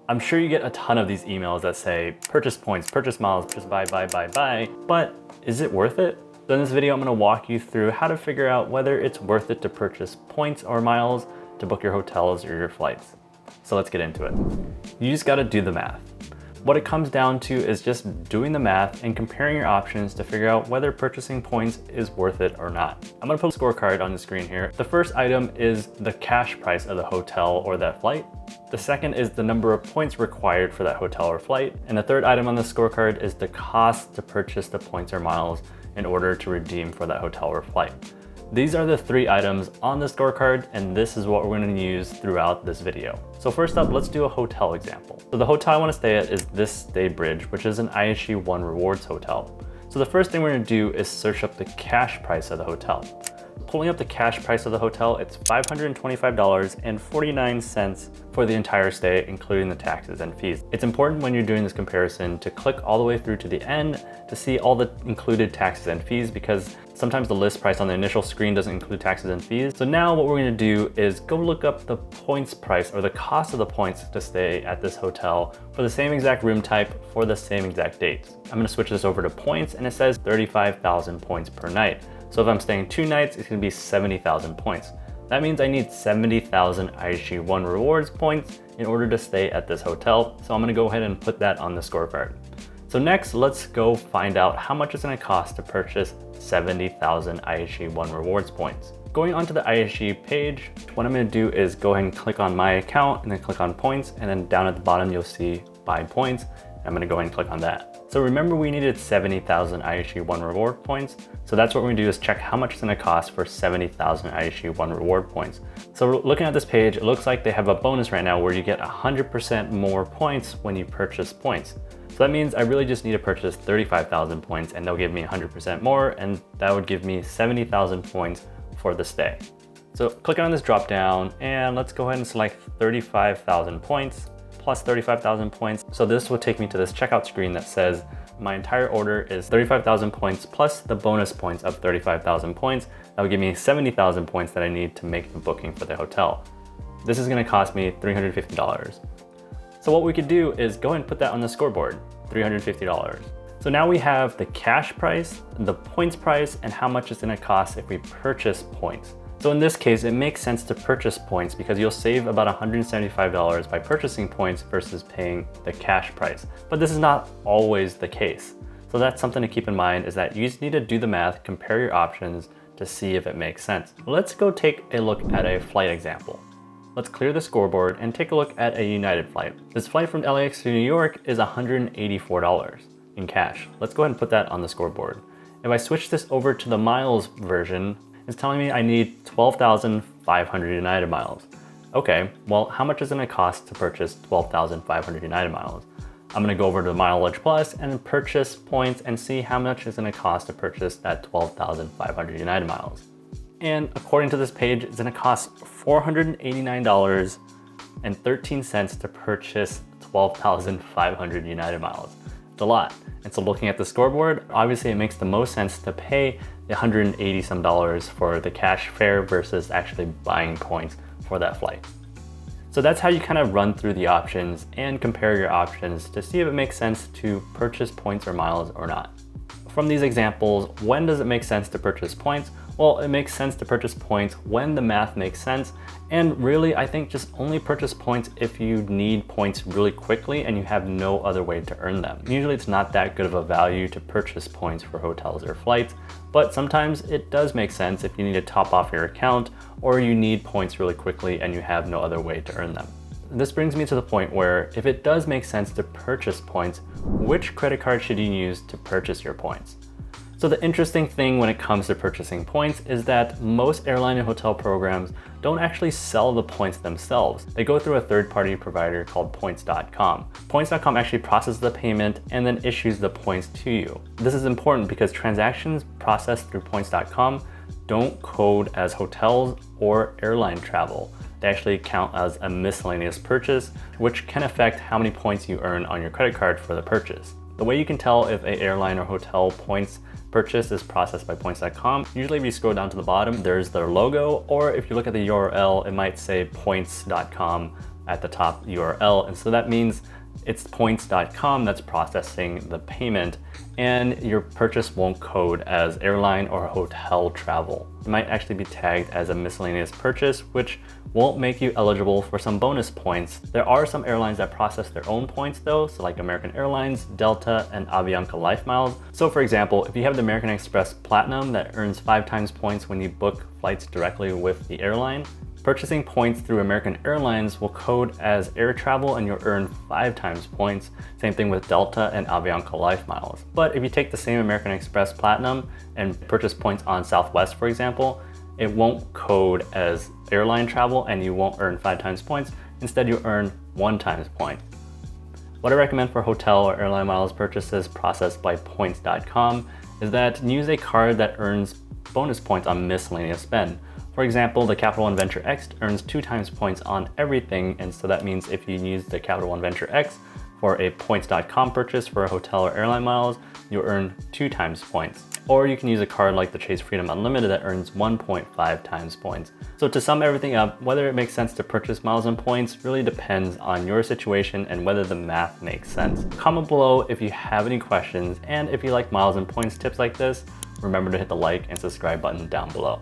I'm sure you get a ton of these emails that say purchase points, purchase miles, just buy, but is it worth it? So in this video, I'm gonna walk you through how to figure out whether it's worth it to purchase points or miles to book your hotels or your flights. So let's get into it. You just gotta do the math. What it comes down to is just doing the math and comparing your options to figure out whether purchasing points is worth it or not. I'm gonna put a scorecard on the screen here. The first item is the cash price of the hotel or that flight. The second is the number of points required for that hotel or flight. And the third item on the scorecard is the cost to purchase the points or miles in order to redeem for that hotel or flight. These are the three items on the scorecard, and this is what we're gonna use throughout this video. So first up, let's do a hotel example. So the hotel I wanna stay at is this Stay Bridge, which is an IHG One Rewards hotel. So the first thing we're gonna do is search up the cash price of the hotel. Pulling up the cash price of the hotel, it's $525.49 for the entire stay, including the taxes and fees. It's important when you're doing this comparison to click all the way through to the end to see all the included taxes and fees, because sometimes the list price on the initial screen doesn't include taxes and fees. So now what we're gonna do is go look up the points price or the cost of the points to stay at this hotel for the same exact room type for the same exact dates. I'm gonna switch this over to points, and it says 35,000 points per night. So if I'm staying 2 nights, it's gonna be 70,000 points. That means I need 70,000 IHG One Rewards points in order to stay at this hotel. So I'm gonna go ahead and put that on the scorecard. So next, let's go find out how much it's gonna cost to purchase 70,000 IHG One Rewards points. Going onto the IHG page, what I'm gonna do is go ahead and click on my account and then click on points, and then down at the bottom, you'll see buy points. I'm gonna go ahead and click on that. So remember, we needed 70,000 IHG One Reward points. So that's what we're gonna do, is check how much it's gonna cost for 70,000 IHG One Reward points. So looking at this page, it looks like they have a bonus right now where you get 100% more points when you purchase points. So that means I really just need to purchase 35,000 points and they'll give me 100% more, and that would give me 70,000 points for the stay. So clicking on this drop down, and let's go ahead and select 35,000 points. Plus 35,000 points. So this will take me to this checkout screen that says my entire order is 35,000 points plus the bonus points of 35,000 points. That will give me 70,000 points that I need to make the booking for the hotel. This is gonna cost me $350. So what we could do is go ahead and put that on the scoreboard, $350. So now we have the cash price, the points price, and how much it's gonna cost if we purchase points. So in this case, it makes sense to purchase points because you'll save about $175 by purchasing points versus paying the cash price. But this is not always the case. So that's something to keep in mind, is that you just need to do the math, compare your options to see if it makes sense. Let's go take a look at a flight example. Let's clear the scoreboard and take a look at a United flight. This flight from LAX to New York is $184 in cash. Let's go ahead and put that on the scoreboard. If I switch this over to the miles version, it's telling me I need 12,500 United miles. Okay, well, how much is it gonna cost to purchase 12,500 United miles? I'm gonna go over to Mileage Plus and purchase points and see how much it's gonna cost to purchase that 12,500 United miles. And according to this page, it's gonna cost $489.13 to purchase 12,500 United miles. It's a lot. And so looking at the scoreboard, obviously it makes the most sense to pay the $180 some for the cash fare versus actually buying points for that flight. So that's how you kind of run through the options and compare your options to see if it makes sense to purchase points or miles or not. From these examples, when does it make sense to purchase points? Well, it makes sense to purchase points when the math makes sense. And really, I think just only purchase points if you need points really quickly and you have no other way to earn them. Usually it's not that good of a value to purchase points for hotels or flights, but sometimes it does make sense if you need to top off your account or you need points really quickly and you have no other way to earn them. This brings me to the point where if it does make sense to purchase points, which credit card should you use to purchase your points? So the interesting thing when it comes to purchasing points is that most airline and hotel programs don't actually sell the points themselves. They go through a third-party provider called points.com. Points.com actually processes the payment and then issues the points to you. This is important because transactions processed through points.com don't code as hotels or airline travel. They actually count as a miscellaneous purchase, which can affect how many points you earn on your credit card for the purchase. The way you can tell if an airline or hotel points purchase is processed by points.com, usually if you scroll down to the bottom, there's their logo, or if you look at the URL, it might say points.com at the top URL. And so that means it's points.com that's processing the payment, and your purchase won't code as airline or hotel travel. It might actually be tagged as a miscellaneous purchase, which won't make you eligible for some bonus points. There are some airlines that process their own points though, so like American Airlines, Delta, and Avianca LifeMiles. So for example, if you have the American Express Platinum that earns 5 times points when you book flights directly with the airline, purchasing points through American Airlines will code as air travel and you'll earn 5 times points. Same thing with Delta and Avianca LifeMiles. But if you take the same American Express Platinum and purchase points on Southwest, for example, it won't code as airline travel and you won't earn 5 times points. Instead, you earn 1 times point. What I recommend for hotel or airline miles purchases processed by points.com is that use a card that earns bonus points on miscellaneous spend. For example, the Capital One Venture X earns 2 times points on everything, and so that means if you use the Capital One Venture X for a points.com purchase for a hotel or airline miles, you earn 2 times points. Or you can use a card like the Chase Freedom Unlimited that earns 1.5 times points. So to sum everything up, whether it makes sense to purchase miles and points really depends on your situation and whether the math makes sense. Comment below if you have any questions, and if you like miles and points tips like this, remember to hit the like and subscribe button down below.